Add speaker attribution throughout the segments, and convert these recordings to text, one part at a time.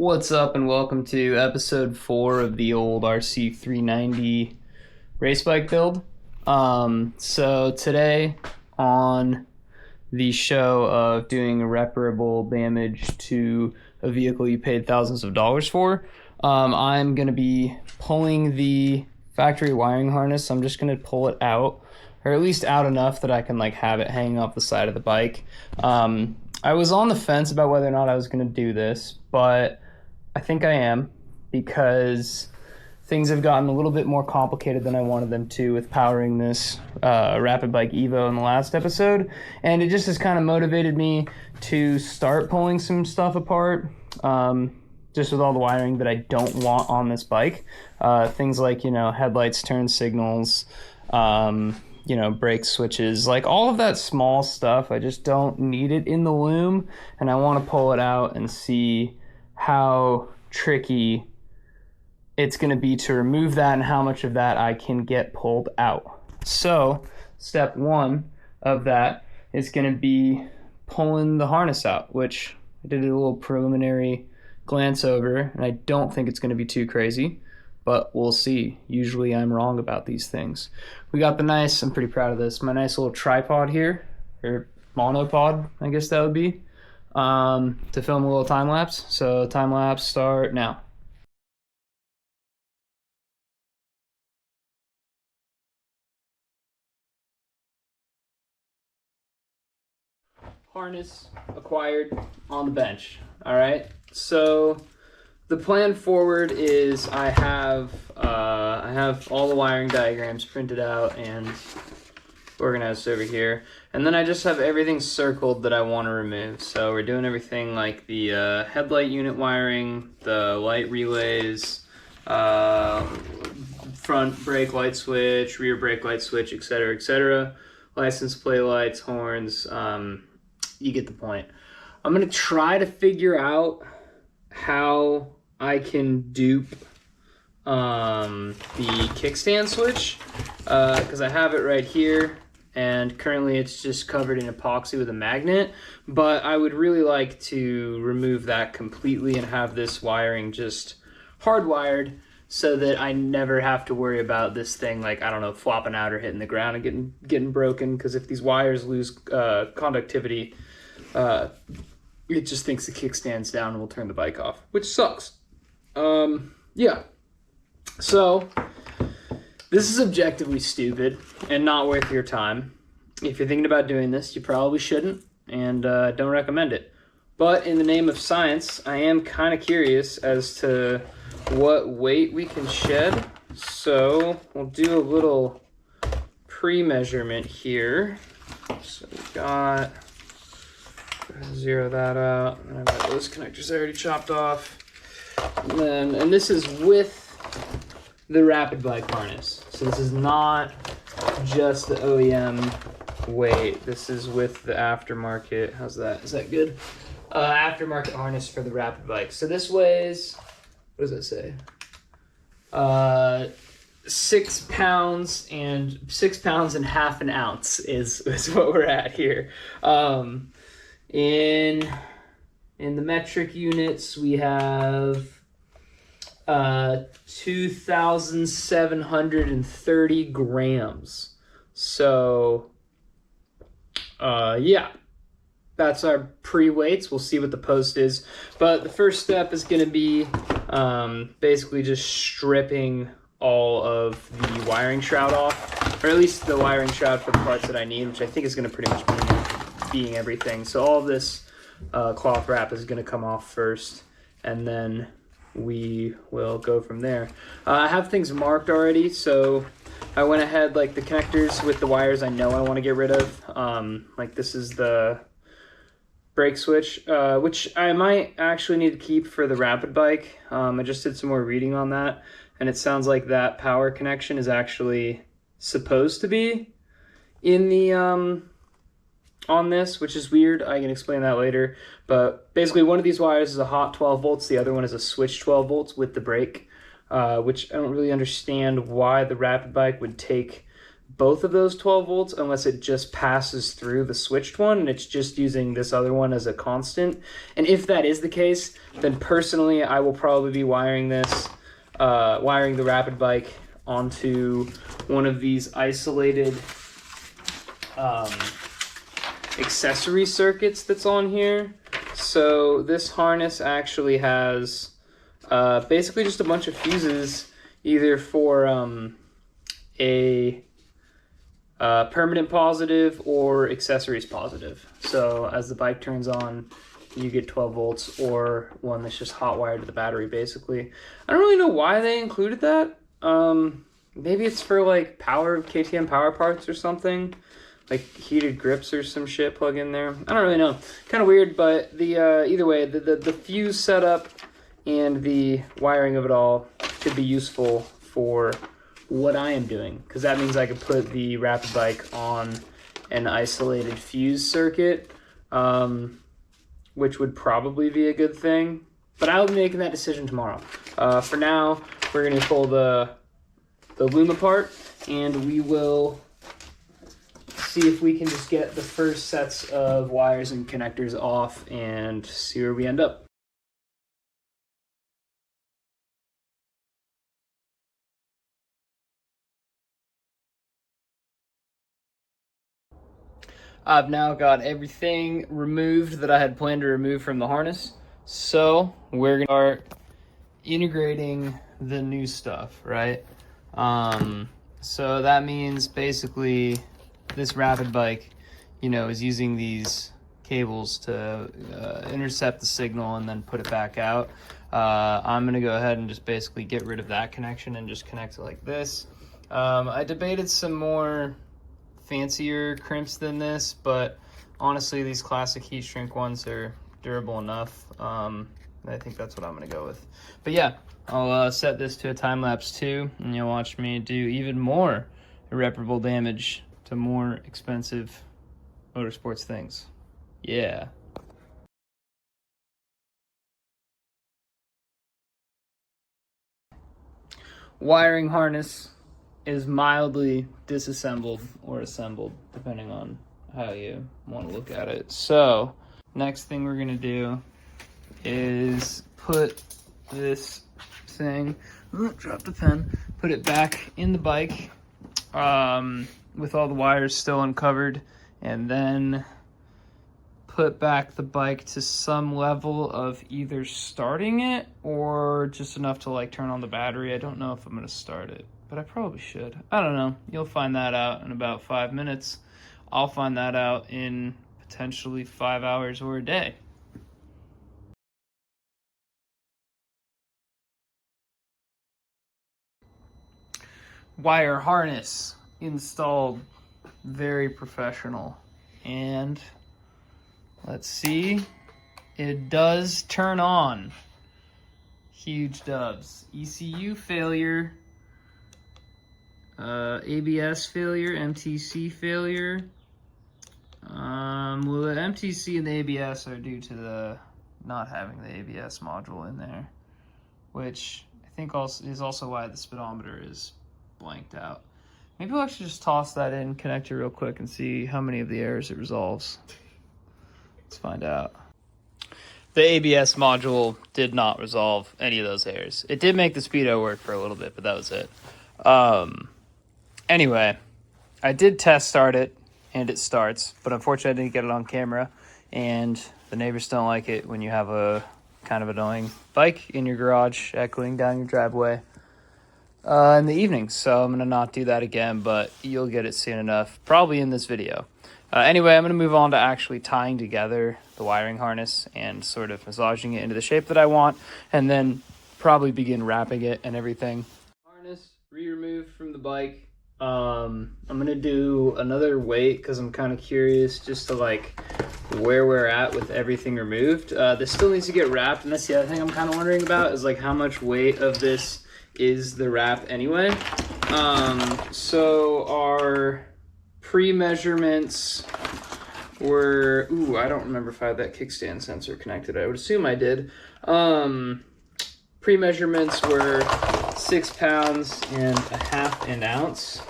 Speaker 1: What's up and welcome to episode 4 of the old RC390 race bike build. So today on the show of doing irreparable damage to a vehicle you paid thousands of dollars for, I'm going to be pulling the factory wiring harness. I'm just going to pull it out, or at least out enough that I can have it hanging off the side of the bike. I was on the fence about whether or not I was going to do this, but I think I am, because things have gotten a little bit more complicated than I wanted them to with powering this Rapidbike EVO in the last episode, and it just has kind of motivated me to start pulling some stuff apart, just with all the wiring that I don't want on this bike. Things like, headlights, turn signals, brake switches, all of that small stuff. I just don't need it in the loom, and I want to pull it out and see how tricky it's going to be to remove that and how much of that I can get pulled out. So step 1 of that is going to be pulling the harness out, which I did a little preliminary glance over, and I don't think it's going to be too crazy, but we'll see. Usually I'm wrong about these things. We got the nice, I'm pretty proud of this, my nice little tripod here, or monopod, I guess that would be, to film a little time lapse. So time lapse start now. Harness acquired on the bench. All right, so the plan forward is I have all the wiring diagrams printed out and organized over here, and then I just have everything circled that I want to remove. So we're doing everything like the headlight unit wiring, the light relays, front brake light switch, rear brake light switch, etc., etc., license plate lights, horns. You get the point. I'm gonna try to figure out how I can dupe the kickstand switch, because I have it right here, and currently it's just covered in epoxy with a magnet, but I would really like to remove that completely and have this wiring just hardwired so that I never have to worry about this thing, flopping out or hitting the ground and getting broken, because if these wires lose conductivity, it just thinks the kickstand's down and will turn the bike off, which sucks. Yeah. So this is objectively stupid and not worth your time. If you're thinking about doing this, you probably shouldn't, and don't recommend it. But in the name of science, I am kind of curious as to what weight we can shed. So we'll do a little pre-measurement here. So we got, zero that out, and I've got those connectors already chopped off. And this is with the Rapidbike harness. So this is not just the OEM weight. This is with the aftermarket. How's that? Is that good? Aftermarket harness for the Rapidbike. So this weighs, what does that say? 6 pounds and 6 pounds and half an ounce is what we're at here. In the metric units, we have 2,730 grams. So, yeah, that's our pre-weights. We'll see what the post is. But the first step is going to be basically just stripping all of the wiring shroud off, or at least the wiring shroud for the parts that I need, which I think is going to pretty much being everything. So all of this cloth wrap is going to come off first, and then we will go from there. I have things marked already, so I went ahead, the connectors with the wires I know I want to get rid of. This is the brake switch, which I might actually need to keep for the Rapidbike. I just did some more reading on that, and it sounds like that power connection is actually supposed to be in the on this, which is weird. I can explain that later. But basically, one of these wires is a hot 12 volts. The other one is a switch 12 volts with the brake, which I don't really understand why the Rapidbike would take both of those 12 volts unless it just passes through the switched one and it's just using this other one as a constant. And if that is the case, then personally I will probably be wiring this, wiring the Rapidbike onto one of these isolated accessory circuits that's on here. So this harness actually has basically just a bunch of fuses, either for a permanent positive or accessories positive. So as the bike turns on, you get 12 volts, or one that's just hot wired to the battery, basically. I don't really know why they included that. Maybe it's for like KTM power parts or something, like heated grips or some shit plug in there. I don't really know. Kind of weird, but the either way, the fuse setup and the wiring of it all should be useful for what I am doing, because that means I could put the Rapidbike on an isolated fuse circuit, which would probably be a good thing. But I'll be making that decision tomorrow. For now, we're going to pull the loom apart, and we will see if we can just get the first sets of wires and connectors off and see where we end up. I've now got everything removed that I had planned to remove from the harness. So we're gonna start integrating the new stuff, right? So that means basically this Rapidbike, is using these cables to intercept the signal and then put it back out. I'm gonna go ahead and just basically get rid of that connection and just connect it like this. I debated some more fancier crimps than this, but honestly these classic heat shrink ones are durable enough. I think that's what I'm gonna go with. But yeah, I'll set this to a time lapse too, and you'll watch me do even more irreparable damage to more expensive motorsports things. Yeah. Wiring harness is mildly disassembled or assembled, depending on how you want to look at it. So next thing we're gonna do is put this thing, drop the pen, put it back in the bike with all the wires still uncovered, and then put back the bike to some level of either starting it or just enough to like turn on the battery. I don't know if I'm gonna start it, but I probably should. I don't know. You'll find that out in about 5 minutes. I'll find that out in potentially 5 hours or a day. Wire harness installed, very professional. And let's see, it does turn on. Huge dubs. ECU failure, ABS failure, MTC failure. Well, the MTC and the ABS are due to the not having the ABS module in there, which I think is also why the speedometer is blanked out. Maybe we'll actually just toss that in connector real quick and see how many of the errors it resolves. Let's find out. The ABS module did not resolve any of those errors. It did make the speedo work for a little bit, but that was it. Anyway, I did test start it, and it starts, but unfortunately I didn't get it on camera, and the neighbors don't like it when you have a kind of annoying bike in your garage echoing down your driveway in the evening. So I'm gonna not do that again, but you'll get it soon enough, probably in this video. Anyway, I'm gonna move on to actually tying together the wiring harness and sort of massaging it into the shape that I want, and then probably begin wrapping it and everything. Harness re-removed from the bike. I'm gonna do another weight because I'm kind of curious just to like where we're at with everything removed. This still needs to get wrapped, and that's the other thing I'm kind of wondering about, is like how much weight of this is the wrap anyway. So our pre-measurements were, I don't remember if I had that kickstand sensor connected. I would assume I did. Pre-measurements were 6 pounds and a half an ounce.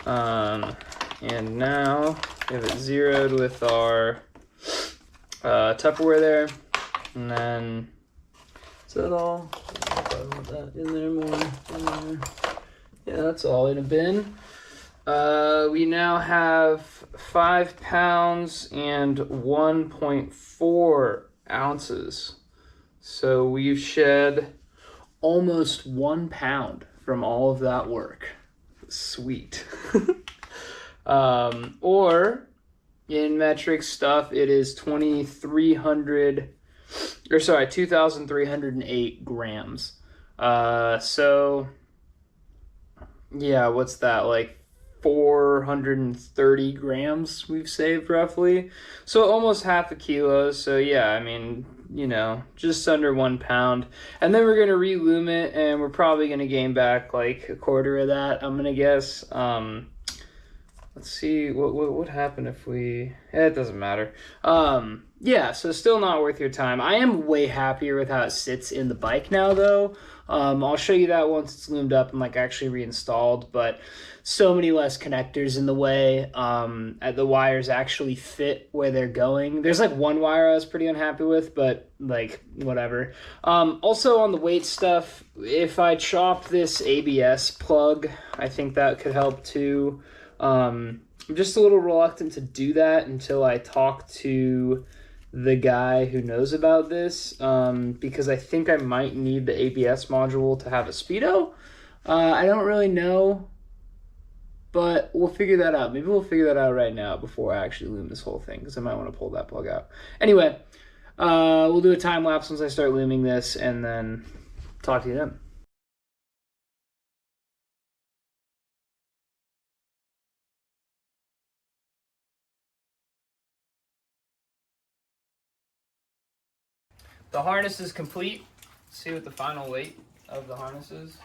Speaker 1: And now we have it zeroed with our Tupperware there. And then, is that all? I want that in there more. In there. Yeah, that's all in a bin. We now have 5 pounds and 1.4 ounces. So we've shed almost 1 pound from all of that work. Sweet. Or in metric stuff, it is 2,308 grams. So yeah, what's that, like 430 grams we've saved roughly. So almost half a kilo. So yeah, I mean, you know, just under 1 pound. And then we're going to relume it, and we're probably going to gain back like a quarter of that, I'm going to guess. Let's see, what happened if we... it doesn't matter. Yeah, so still not worth your time. I am way happier with how it sits in the bike now, though. I'll show you that once it's loomed up and like actually reinstalled, but so many less connectors in the way. The wires actually fit where they're going. There's like one wire I was pretty unhappy with, but like whatever. Also on the weight stuff, if I chop this ABS plug, I think that could help too. I'm just a little reluctant to do that until I talk to the guy who knows about this, because I think I might need the ABS module to have a speedo. I don't really know, but we'll figure that out. Maybe we'll figure that out right now before I actually loom this whole thing, because I might want to pull that plug out. Anyway, we'll do a time lapse once I start looming this, and then talk to you then. The harness is complete. Let's see what the final weight of the harness is.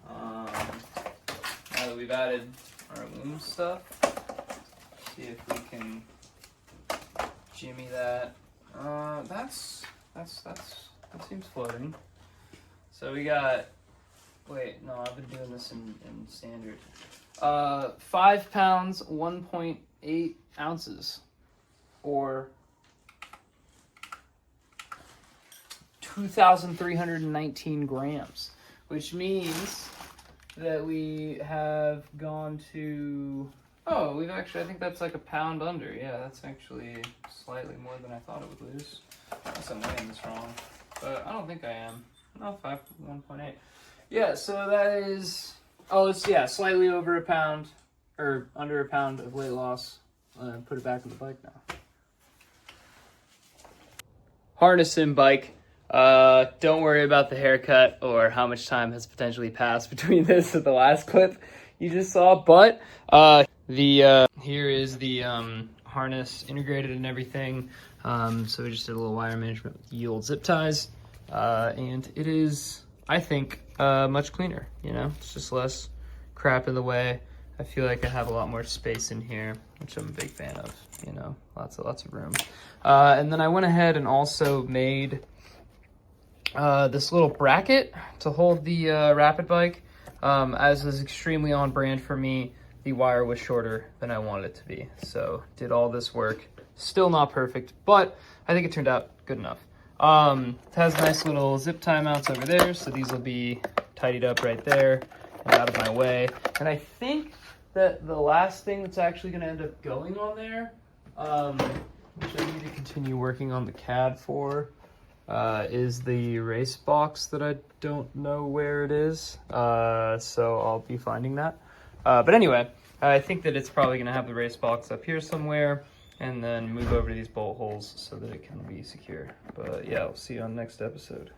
Speaker 1: Now that we've added our loom stuff, see if we can jimmy that. That seems floating. So we got, wait, no, I've been doing this in standard. 5 pounds, 1.8 ounces, or 2,319 grams, which means that we have gone to, oh, we've actually, I think that's like a pound under. Yeah, that's actually slightly more than I thought it would lose. Unless I'm weighing this wrong, but I don't think I am. No, 1.8. Yeah, so that is, oh, it's, yeah, slightly over a pound, or under a pound of weight loss. Put it back in the bike now. Harness in bike. Don't worry about the haircut or how much time has potentially passed between this and the last clip you just saw, but here is the harness integrated and everything. So we just did a little wire management with the old zip ties, and it is, I think, much cleaner. You know, it's just less crap in the way. I feel like I have a lot more space in here, which I'm a big fan of. You know, lots of room. And then I went ahead and also made this little bracket to hold the Rapidbike. As is extremely on brand for me, the wire was shorter than I wanted it to be. So did all this work. Still not perfect, but I think it turned out good enough. It has nice little zip tie mounts over there, so these will be tidied up right there and out of my way. And I think that the last thing that's actually going to end up going on there, which I need to continue working on the CAD for, is the race box that I don't know where it is. So I'll be finding that. But anyway, I think that it's probably going to have the race box up here somewhere, and then move over to these bolt holes so that it can be secure. But yeah, I'll see you on the next episode.